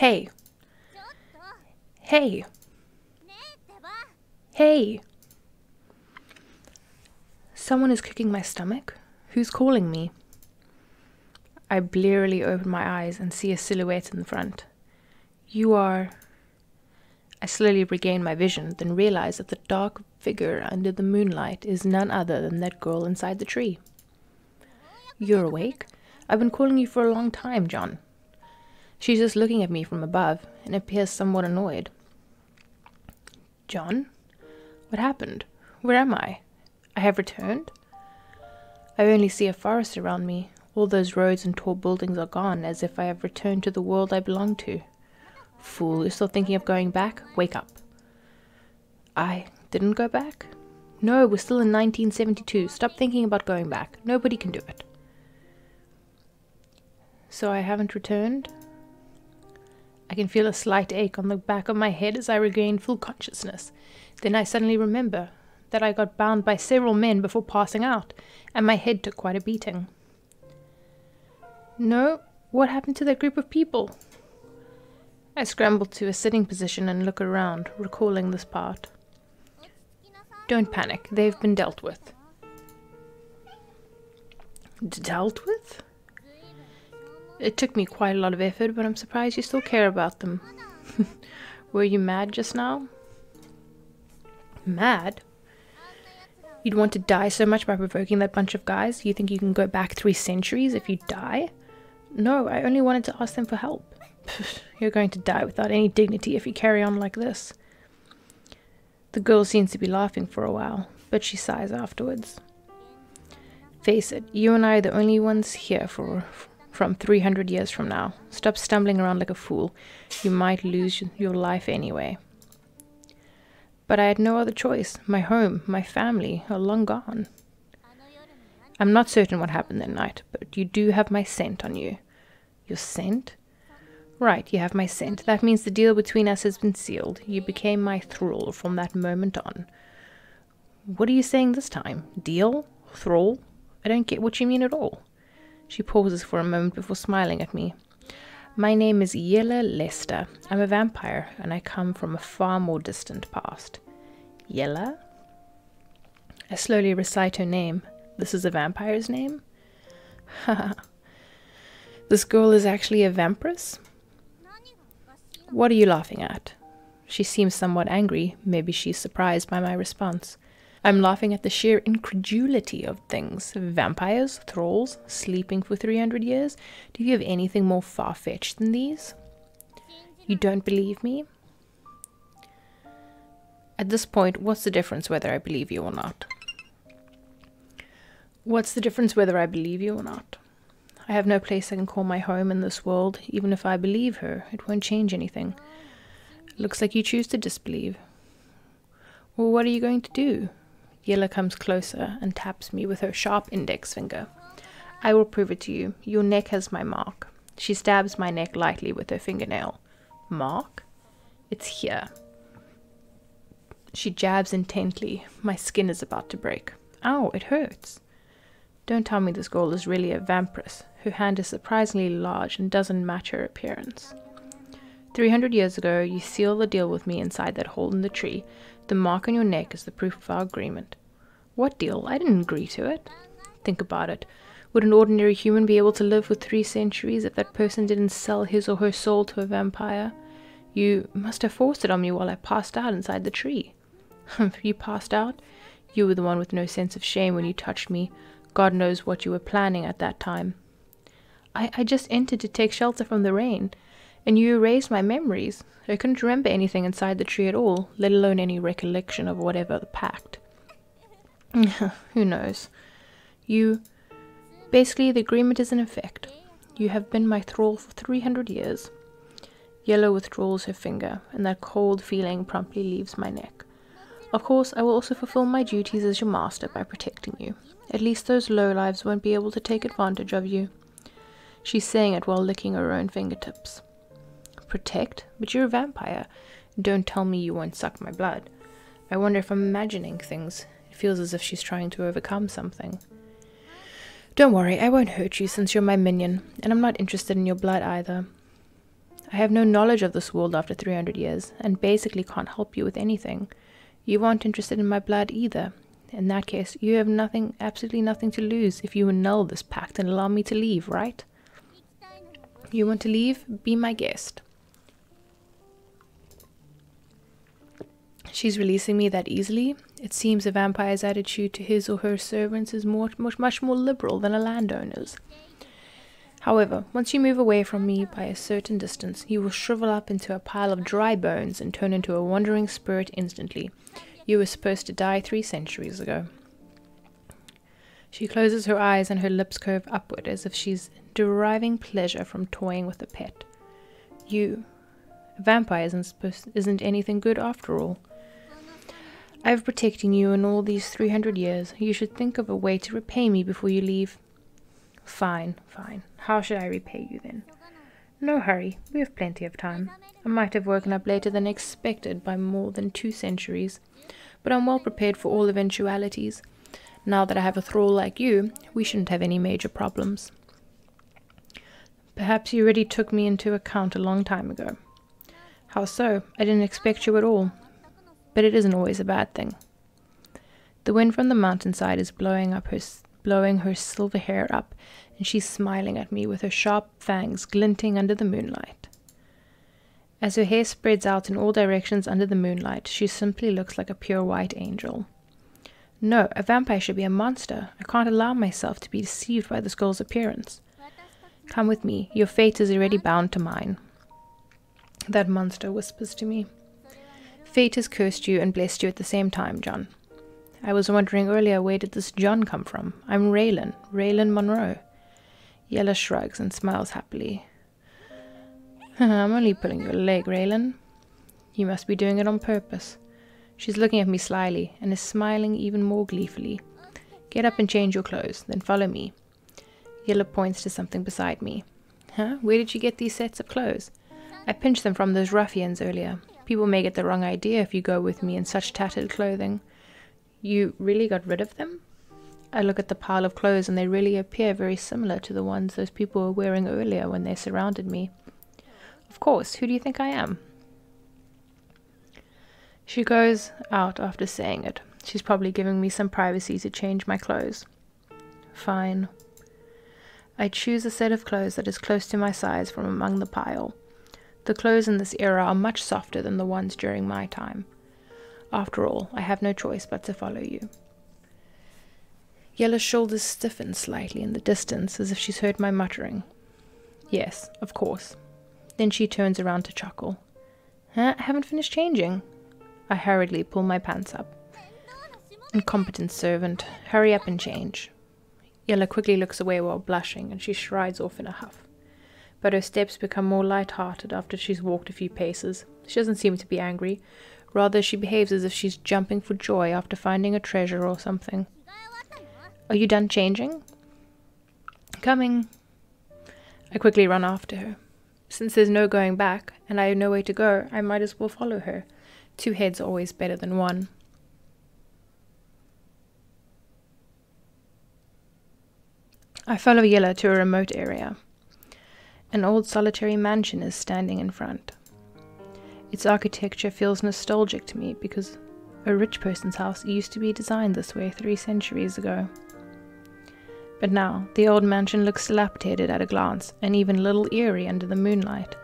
Hey. Hey. Hey. Someone is kicking my stomach. Who's calling me? I blearily open my eyes and see a silhouette in front. You are... I slowly regain my vision, then realize that the dark figure under the moonlight is none other than that girl inside the tree. You're awake? I've been calling you for a long time, John. She's just looking at me from above and appears somewhat annoyed. John? What happened? Where am I? I have returned? I only see a forest around me. All those roads and tall buildings are gone, as if I have returned to the world I belong to. Fool, you're still thinking of going back? Wake up. I didn't go back? No, we're still in 1972. Stop thinking about going back. Nobody can do it. So I haven't returned? I can feel a slight ache on the back of my head as I regain full consciousness. Then I suddenly remember that I got bound by several men before passing out, and my head took quite a beating. No, what happened to that group of people? I scramble to a sitting position and look around, recalling this part. Don't panic, they've been dealt with. Dealt with? It took me quite a lot of effort, but I'm surprised you still care about them. Were you mad just now? Mad? You'd want to die so much by provoking that bunch of guys? You think you can go back 3 centuries if you die? No, I only wanted to ask them for help. You're going to die without any dignity if you carry on like this. The girl seems to be laughing for a while, but she sighs afterwards. Face it, you and I are the only ones here from 300 years from now. Stop stumbling around like a fool. You might lose your life anyway. But I had no other choice. My home, my family are long gone. I'm not certain what happened that night, but you do have my scent on you. Your scent? Right, you have my scent. That means the deal between us has been sealed. You became my thrall from that moment on. What are you saying this time? Deal? Thrall? I don't get what you mean at all. She pauses for a moment before smiling at me. My name is Yella Lester. I'm a vampire, and I come from a far more distant past. Yella? I slowly recite her name. This is a vampire's name? Haha. This girl is actually a vampiress? What are you laughing at? She seems somewhat angry. Maybe she's surprised by my response. I'm laughing at the sheer incredulity of things. Vampires, thralls, sleeping for 300 years? Do you have anything more far-fetched than these? You don't believe me? At this point, what's the difference whether I believe you or not? What's the difference whether I believe you or not? I have no place I can call my home in this world. Even if I believe her, it won't change anything. It looks like you choose to disbelieve. Well, what are you going to do? Yella comes closer and taps me with her sharp index finger. I will prove it to you. Your neck has my mark. She stabs my neck lightly with her fingernail. Mark? It's here. She jabs intently. My skin is about to break. Ow, it hurts. Don't tell me this girl is really a vampiress. Her hand is surprisingly large and doesn't match her appearance. 300 years ago, you sealed the deal with me inside that hole in the tree. The mark on your neck is the proof of our agreement. What deal? I didn't agree to it. Think about it. Would an ordinary human be able to live for 3 centuries if that person didn't sell his or her soul to a vampire? You must have forced it on me while I passed out inside the tree. You passed out? You were the one with no sense of shame when you touched me. God knows what you were planning at that time. I just entered to take shelter from the rain, and you erased my memories. I couldn't remember anything inside the tree at all, let alone any recollection of whatever the pact. Who knows? Basically, the agreement is in effect. You have been my thrall for 300 years. Yellow withdraws her finger, and that cold feeling promptly leaves my neck. Of course, I will also fulfill my duties as your master by protecting you. At least those lowlives won't be able to take advantage of you. She's saying it while licking her own fingertips. Protect? But you're a vampire. Don't tell me you won't suck my blood. I wonder if I'm imagining things. It feels as if she's trying to overcome something. Don't worry, I won't hurt you since you're my minion, and I'm not interested in your blood either. I have no knowledge of this world after 300 years, and basically can't help you with anything. You aren't interested in my blood either. In that case, you have nothing, absolutely nothing to lose if you annul this pact and allow me to leave, right? You want to leave? Be my guest. She's releasing me that easily. It seems a vampire's attitude to his or her servants is much more liberal than a landowner's. However, once you move away from me by a certain distance, you will shrivel up into a pile of dry bones and turn into a wandering spirit instantly. You were supposed to die 3 centuries ago. She closes her eyes and her lips curve upward as if she's deriving pleasure from toying with a pet. A vampire isn't anything good after all. I've protected you in all these 300 years. You should think of a way to repay me before you leave. Fine. How should I repay you then? No hurry. We have plenty of time. I might have woken up later than expected by more than 2 centuries, but I'm well prepared for all eventualities. Now that I have a thrall like you, we shouldn't have any major problems. Perhaps you already took me into account a long time ago. How so? I didn't expect you at all. But it isn't always a bad thing. The wind from the mountainside is blowing her silver hair up, and she's smiling at me with her sharp fangs glinting under the moonlight. As her hair spreads out in all directions under the moonlight, she simply looks like a pure white angel. No, a vampire should be a monster. I can't allow myself to be deceived by this girl's appearance. Come with me. Your fate is already bound to mine. That monster whispers to me. Fate has cursed you and blessed you at the same time, John. I was wondering earlier, where did this John come from? I'm Raylan Monroe. Yella shrugs and smiles happily. I'm only pulling your leg, Raylan. You must be doing it on purpose. She's looking at me slyly and is smiling even more gleefully. Get up and change your clothes, then follow me. Yella points to something beside me. Huh? Where did you get these sets of clothes? I pinched them from those ruffians earlier. People may get the wrong idea if you go with me in such tattered clothing. You really got rid of them? I look at the pile of clothes and they really appear very similar to the ones those people were wearing earlier when they surrounded me. Of course, who do you think I am? She goes out after saying it. She's probably giving me some privacy to change my clothes. Fine. I choose a set of clothes that is close to my size from among the pile. The clothes in this era are much softer than the ones during my time. After all, I have no choice but to follow you. Yella's shoulders stiffen slightly in the distance, as if she's heard my muttering. Yes, of course. Then she turns around to chuckle. I haven't finished changing. I hurriedly pull my pants up. Incompetent servant, hurry up and change. Yella quickly looks away while blushing, and she strides off in a huff. But her steps become more light-hearted after she's walked a few paces. She doesn't seem to be angry. Rather, she behaves as if she's jumping for joy after finding a treasure or something. Are you done changing? Coming. I quickly run after her. Since there's no going back, and I have nowhere to go, I might as well follow her. 2 heads are always better than 1. I follow Yella to a remote area. An old solitary mansion is standing in front. Its architecture feels nostalgic to me because a rich person's house used to be designed this way 3 centuries ago. But now, the old mansion looks dilapidated at a glance, and even a little eerie under the moonlight.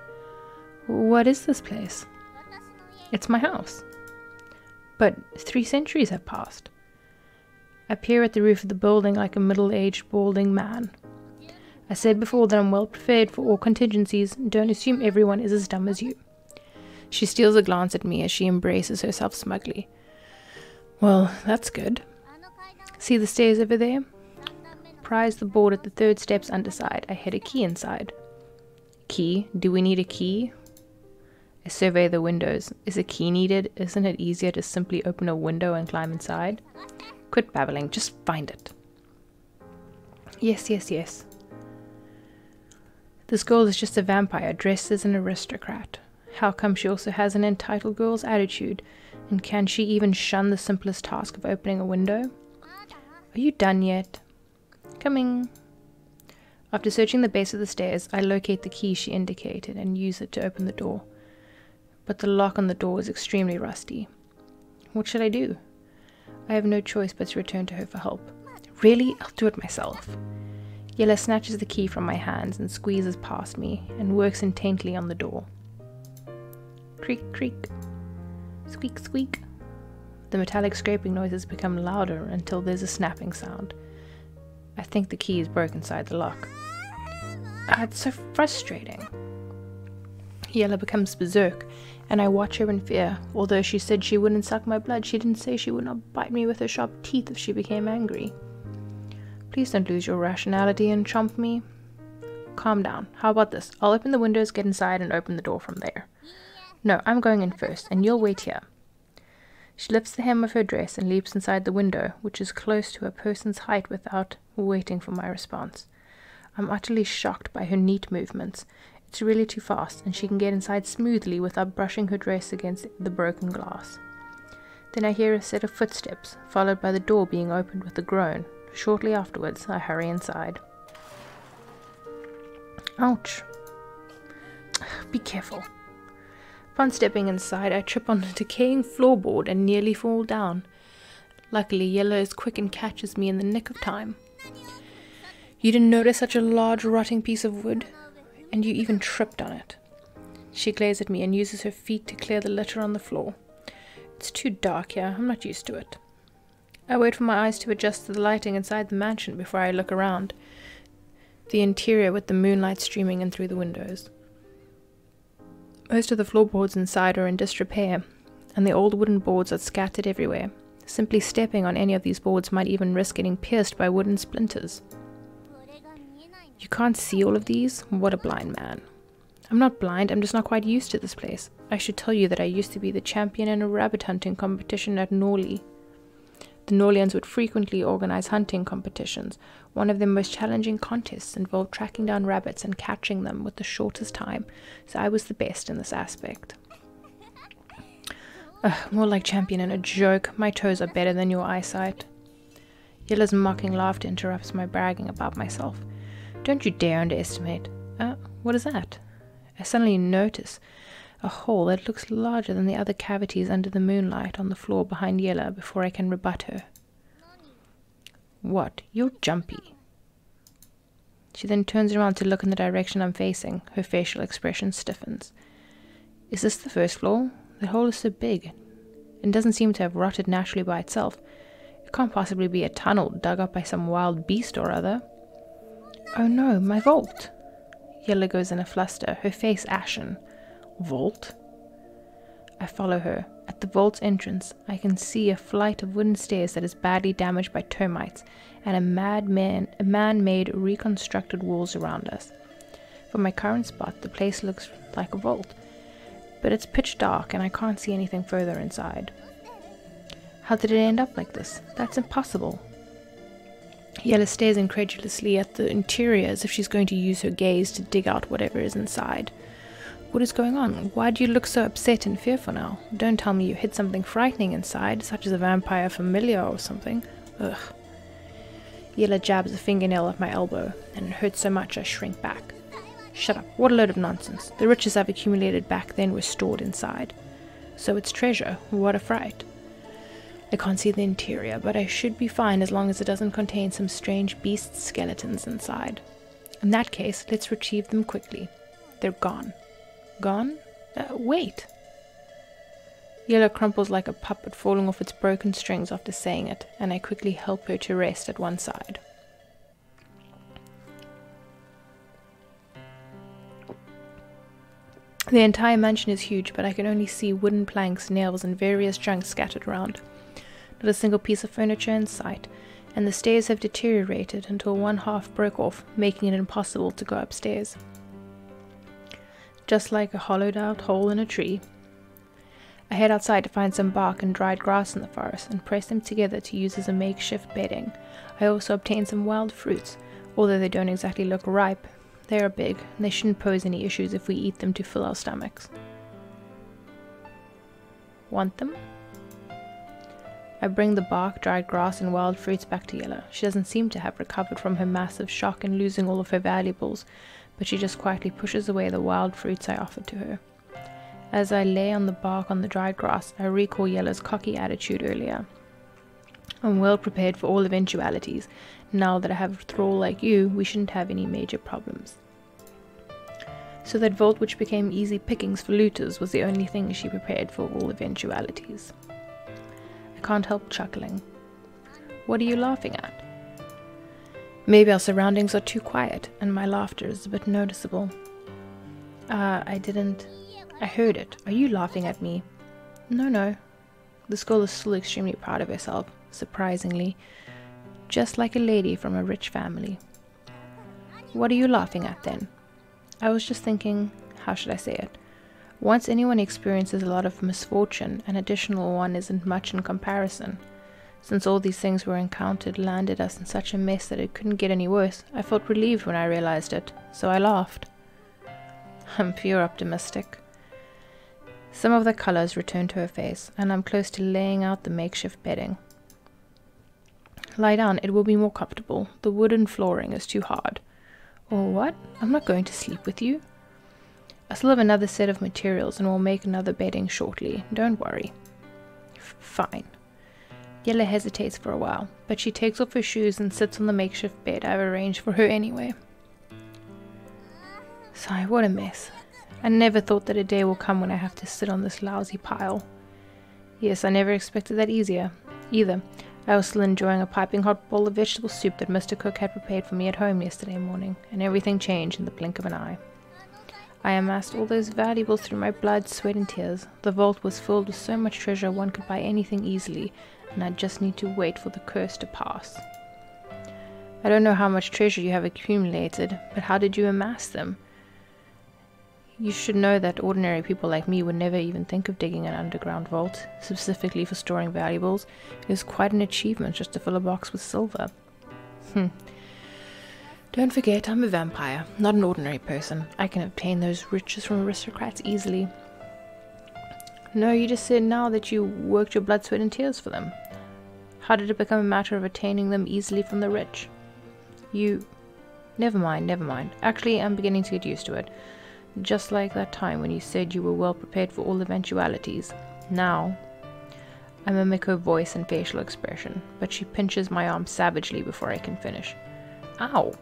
What is this place? It's my house. But 3 centuries have passed. I peer at the roof of the building like a middle-aged, balding man. I said before that I'm well prepared for all contingencies. Don't assume everyone is as dumb as you. She steals a glance at me as she embraces herself smugly. Well, that's good. See the stairs over there? Prise the board at the 3rd steps underside. I hid a key inside. Key? Do we need a key? I survey the windows. Is a key needed? Isn't it easier to simply open a window and climb inside? Quit babbling, just find it. Yes. This girl is just a vampire dressed as an aristocrat. How come she also has an entitled girl's attitude? And can she even shun the simplest task of opening a window? Are you done yet? Coming. After searching the base of the stairs, I locate the key she indicated and use it to open the door. But the lock on the door is extremely rusty. What should I do? I have no choice but to return to her for help. Really? I'll do it myself. Yella snatches the key from my hands and squeezes past me and works intently on the door. Creak, creak. Squeak, squeak. The metallic scraping noises become louder until there's a snapping sound. I think the key is broke inside the lock. It's so frustrating. Yella becomes berserk, and I watch her in fear. Although she said she wouldn't suck my blood, she didn't say she would not bite me with her sharp teeth if she became angry. Please don't lose your rationality and chomp me. Calm down. How about this? I'll open the windows, get inside, and open the door from there. No, I'm going in first, and you'll wait here. She lifts the hem of her dress and leaps inside the window, which is close to a person's height, without waiting for my response. I'm utterly shocked by her neat movements. It's really too fast, and she can get inside smoothly without brushing her dress against the broken glass. Then I hear a set of footsteps, followed by the door being opened with a groan. Shortly afterwards, I hurry inside. Ouch. Be careful. Upon stepping inside, I trip on a decaying floorboard and nearly fall down. Luckily, Yella is quick and catches me in the nick of time. You didn't notice such a large rotting piece of wood? And you even tripped on it. She glares at me and uses her feet to clear the litter on the floor. It's too dark here. I'm not used to it. I wait for my eyes to adjust to the lighting inside the mansion before I look around. The interior with the moonlight streaming in through the windows. Most of the floorboards inside are in disrepair, and the old wooden boards are scattered everywhere. Simply stepping on any of these boards might even risk getting pierced by wooden splinters. You can't see all of these? What a blind man. I'm not blind, I'm just not quite used to this place. I should tell you that I used to be the champion in a rabbit hunting competition at Norley. The Norlians would frequently organize hunting competitions. One of their most challenging contests involved tracking down rabbits and catching them with the shortest time, so I was the best in this aspect. More like champion in a joke. My toes are better than your eyesight. Yella's mocking laughter interrupts my bragging about myself. Don't you dare underestimate. What is that? I suddenly notice a hole that looks larger than the other cavities under the moonlight on the floor behind Yella before I can rebut her. What? You're jumpy. She then turns around to look in the direction I'm facing. Her facial expression stiffens. Is this the first floor? The hole is so big. It doesn't seem to have rotted naturally by itself. It can't possibly be a tunnel dug up by some wild beast or other. Oh no, my vault! Yella goes in a fluster, her face ashen. Vault? I follow her. At the vault's entrance, I can see a flight of wooden stairs that is badly damaged by termites, and a man-made reconstructed walls around us. From my current spot, the place looks like a vault, but it's pitch dark and I can't see anything further inside. How did it end up like this? That's impossible. Yella stares incredulously at the interior as if she's going to use her gaze to dig out whatever is inside. What is going on? Why do you look so upset and fearful now? Don't tell me you hid something frightening inside, such as a vampire familiar or something. Ugh. Yella jabs a fingernail at my elbow, and it hurts so much I shrink back. Shut up. What a load of nonsense. The riches I've accumulated back then were stored inside. So it's treasure. What a fright. I can't see the interior, but I should be fine as long as it doesn't contain some strange beast skeletons inside. In that case, let's retrieve them quickly. They're gone. Gone? Wait! Yella crumples like a puppet falling off its broken strings after saying it, and I quickly help her to rest at one side. The entire mansion is huge, but I can only see wooden planks, nails, and various junk scattered around. Not a single piece of furniture in sight, and the stairs have deteriorated until one half broke off, making it impossible to go upstairs. Just like a hollowed out hole in a tree. I head outside to find some bark and dried grass in the forest and press them together to use as a makeshift bedding. I also obtain some wild fruits. Although they don't exactly look ripe, they are big, and they shouldn't pose any issues if we eat them to fill our stomachs. Want them? I bring the bark, dried grass, and wild fruits back to Yella. She doesn't seem to have recovered from her massive shock in losing all of her valuables, but she just quietly pushes away the wild fruits I offered to her. As I lay on the bark on the dried grass, I recall Yella's cocky attitude earlier. I'm well prepared for all eventualities. Now that I have a thrall like you, we shouldn't have any major problems. So that vault which became easy pickings for looters was the only thing she prepared for all eventualities. I can't help chuckling. What are you laughing at? Maybe our surroundings are too quiet, and my laughter is a bit noticeable. I heard it. Are you laughing at me? No. This girl is still extremely proud of herself, surprisingly. Just like a lady from a rich family. What are you laughing at then? I was just thinking, how should I say it? Once anyone experiences a lot of misfortune, an additional one isn't much in comparison. Since all these things were encountered landed us in such a mess that it couldn't get any worse, I felt relieved when I realized it, so I laughed. I'm pure optimistic. Some of the colors returned to her face, and I'm close to laying out the makeshift bedding. Lie down, it will be more comfortable. The wooden flooring is too hard. Or what? I'm not going to sleep with you. I still have another set of materials and will make another bedding shortly. Don't worry. Fine. Yella hesitates for a while, but she takes off her shoes and sits on the makeshift bed I've arranged for her anyway. Sigh, what a mess. I never thought that a day will come when I have to sit on this lousy pile. Yes, I never expected that either. I was still enjoying a piping hot bowl of vegetable soup that Mr. Cook had prepared for me at home yesterday morning, and everything changed in the blink of an eye. I amassed all those valuables through my blood, sweat, and tears. The vault was filled with so much treasure one could buy anything easily, and I just need to wait for the curse to pass. I don't know how much treasure you have accumulated, but how did you amass them? You should know that ordinary people like me would never even think of digging an underground vault, specifically for storing valuables. It is quite an achievement just to fill a box with silver. Don't forget, I'm a vampire, not an ordinary person. I can obtain those riches from aristocrats easily. No, you just said now that you worked your blood, sweat, and tears for them. How did it become a matter of attaining them easily from the rich? Never mind. Actually, I'm beginning to get used to it. Just like that time when you said you were well prepared for all eventualities. Now, I mimic her voice and facial expression, but she pinches my arm savagely before I can finish. Ow!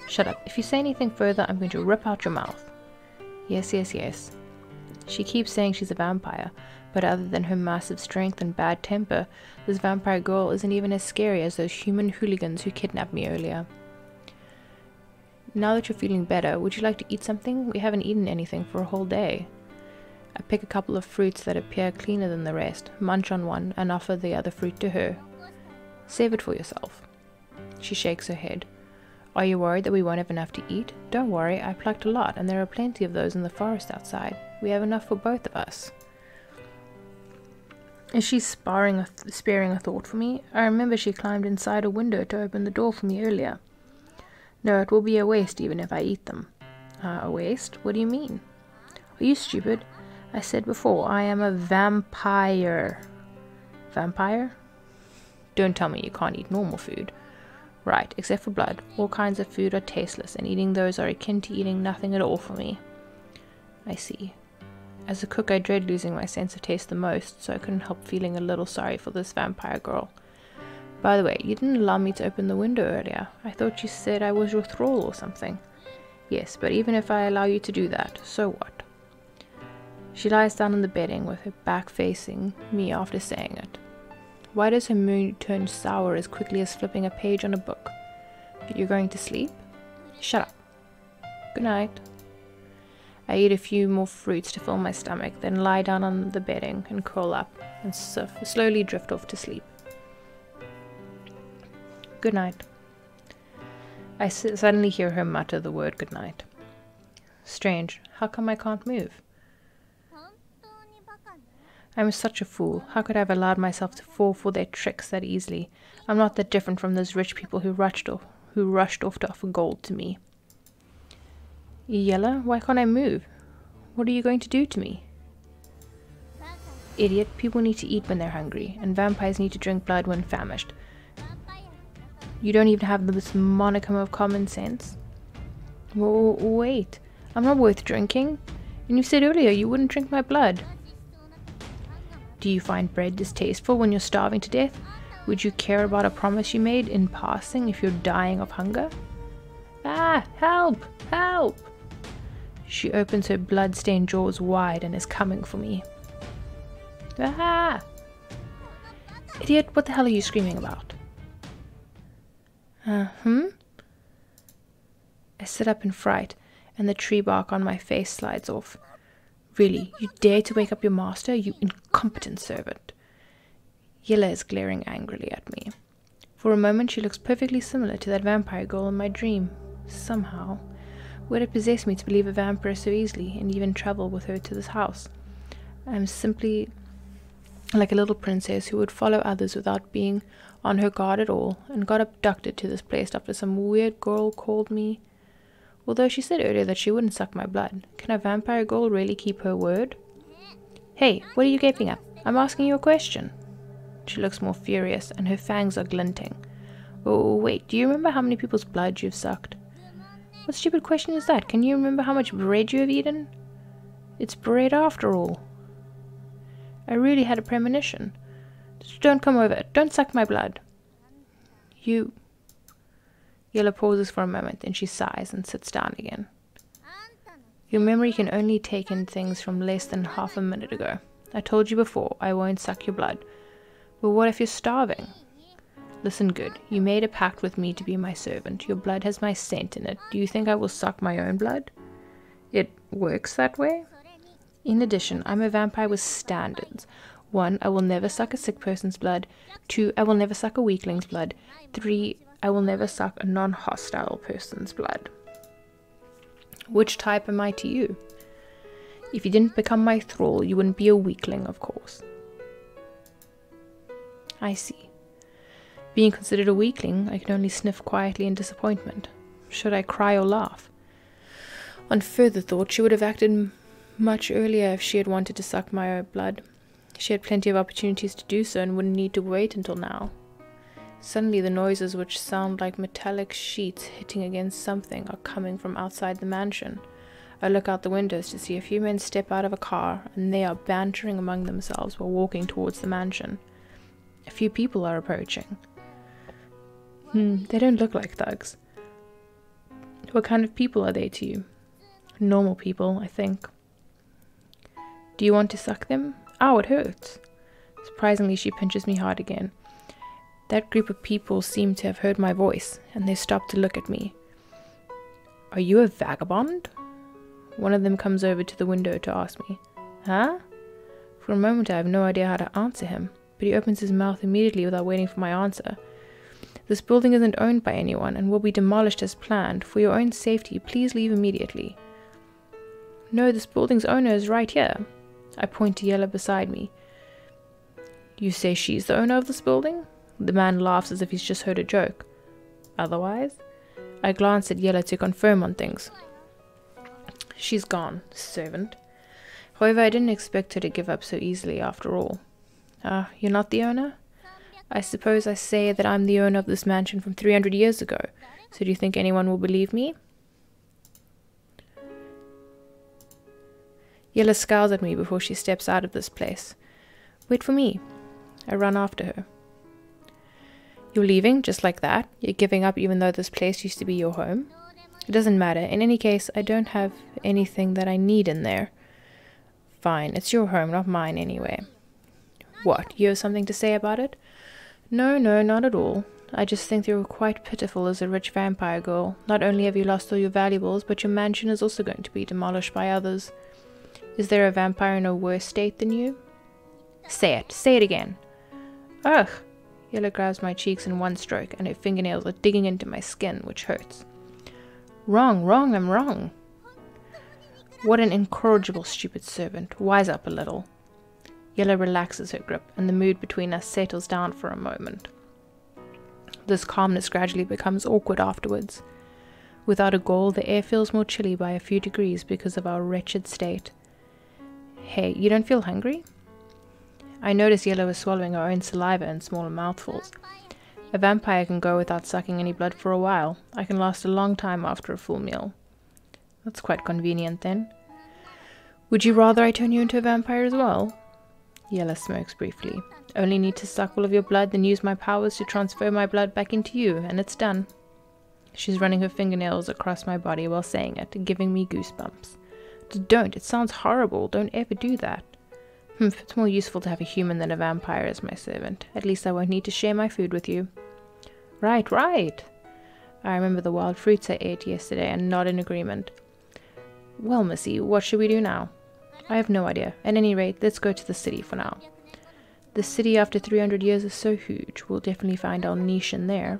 Shut up. If you say anything further, I'm going to rip out your mouth. Yes. She keeps saying she's a vampire, but other than her massive strength and bad temper, this vampire girl isn't even as scary as those human hooligans who kidnapped me earlier. Now that you're feeling better, would you like to eat something? We haven't eaten anything for a whole day. I pick a couple of fruits that appear cleaner than the rest, munch on one, and offer the other fruit to her. Save it for yourself. She shakes her head. Are you worried that we won't have enough to eat? Don't worry, I plucked a lot, and there are plenty of those in the forest outside. We have enough for both of us. Is she sparing a thought for me? I remember she climbed inside a window to open the door for me earlier. No, it will be a waste even if I eat them. A waste? What do you mean? Are you stupid? I said before, I am a vampire. Vampire? Don't tell me you can't eat normal food. Right, except for blood. All kinds of food are tasteless, and eating those are akin to eating nothing at all for me. I see. As a cook, I dread losing my sense of taste the most, so I couldn't help feeling a little sorry for this vampire girl. By the way, you didn't allow me to open the window earlier. I thought you said I was your thrall or something. Yes, but even if I allow you to do that, so what? She lies down on the bedding with her back facing me after saying it. Why does her mood turn sour as quickly as flipping a page on a book? You're going to sleep? Shut up. Good night. I eat a few more fruits to fill my stomach, then lie down on the bedding and curl up and slowly drift off to sleep. Good night. I suddenly hear her mutter the word good night. Strange. How come I can't move? I'm such a fool. How could I have allowed myself to fall for their tricks that easily? I'm not that different from those rich people who rushed off to offer gold to me. Yella, why can't I move? What are you going to do to me? Idiot, people need to eat when they're hungry, and vampires need to drink blood when famished. You don't even have this monicum of common sense. Well, wait, I'm not worth drinking. And you said earlier you wouldn't drink my blood. Do you find bread distasteful when you're starving to death? Would you care about a promise you made in passing if you're dying of hunger? Ah, help! Help! She opens her blood-stained jaws wide and is coming for me. Ah! Idiot, what the hell are you screaming about? I sit up in fright, and the tree bark on my face slides off. Really, you dare to wake up your master, you incompetent servant? Yella is glaring angrily at me. For a moment she looks perfectly similar to that vampire girl in my dream. Somehow. Would it possess me to believe a vampire so easily, and even travel with her to this house? I am simply like a little princess who would follow others without being on her guard at all, and got abducted to this place after some weird girl called me. Although she said earlier that she wouldn't suck my blood, can a vampire girl really keep her word? Hey, what are you gaping at? I'm asking you a question. She looks more furious, and her fangs are glinting. Oh, wait, do you remember how many people's blood you've sucked? What stupid question is that? Can you remember how much bread you have eaten? It's bread after all. I really had a premonition. Don't come over. Don't suck my blood. You... Yella pauses for a moment, then she sighs and sits down again. Your memory can only take in things from less than half a minute ago. I told you before, I won't suck your blood. But what if you're starving? Listen good, you made a pact with me to be my servant. Your blood has my scent in it. Do you think I will suck my own blood? It works that way? In addition, I'm a vampire with standards. 1, I will never suck a sick person's blood. 2, I will never suck a weakling's blood. 3, I will never suck a non-hostile person's blood. Which type am I to you? If you didn't become my thrall, you wouldn't be a weakling, of course. I see. Being considered a weakling, I can only sniff quietly in disappointment. Should I cry or laugh? On further thought, she would have acted much earlier if she had wanted to suck my blood. She had plenty of opportunities to do so and wouldn't need to wait until now. Suddenly the noises, which sound like metallic sheets hitting against something, are coming from outside the mansion. I look out the windows to see a few men step out of a car, and they are bantering among themselves while walking towards the mansion. A few people are approaching. They don't look like thugs. What kind of people are they to you? Normal people, I think. Do you want to suck them? Ow, it hurts. Surprisingly, she pinches me hard again. That group of people seem to have heard my voice, and they stop to look at me. Are you a vagabond? One of them comes over to the window to ask me. Huh? For a moment I have no idea how to answer him, but he opens his mouth immediately without waiting for my answer. This building isn't owned by anyone and will be demolished as planned. For your own safety, please leave immediately. No, this building's owner is right here. I point to Yella beside me. You say she's the owner of this building? The man laughs as if he's just heard a joke. Otherwise? I glance at Yella to confirm on things. She's gone, servant. However, I didn't expect her to give up so easily after all. You're not the owner? I suppose I say that I'm the owner of this mansion from 300 years ago. So do you think anyone will believe me? Yella scowls at me before she steps out of this place. Wait for me. I run after her. You're leaving, just like that? You're giving up even though this place used to be your home? It doesn't matter. In any case, I don't have anything that I need in there. Fine, it's your home, not mine anyway. What, you have something to say about it? No, not at all. I just think you're quite pitiful as a rich vampire girl. Not only have you lost all your valuables, but your mansion is also going to be demolished by others. Is there a vampire in a worse state than you? Say it again. Ugh! Yella grabs my cheeks in one stroke, and her fingernails are digging into my skin, which hurts. Wrong, I'm wrong. What an incorrigible, stupid servant. Wise up a little. Yella relaxes her grip, and the mood between us settles down for a moment. This calmness gradually becomes awkward afterwards. Without a goal, the air feels more chilly by a few degrees because of our wretched state. Hey, you don't feel hungry? I notice Yellow is swallowing her own saliva in smaller mouthfuls. A vampire can go without sucking any blood for a while. I can last a long time after a full meal. That's quite convenient then. Would you rather I turn you into a vampire as well? Yellow smokes briefly. Only need to suck all of your blood, then use my powers to transfer my blood back into you, and it's done. She's running her fingernails across my body while saying it, giving me goosebumps. Don't, it sounds horrible. Don't ever do that. It's more useful to have a human than a vampire as my servant. At least I won't need to share my food with you. Right, right. I remember the wild fruits I ate yesterday and nod in agreement. Well, Missy, what should we do now? I have no idea. At any rate, let's go to the city for now. The city after 300 years is so huge. We'll definitely find our niche in there.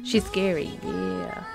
She's scary, yeah.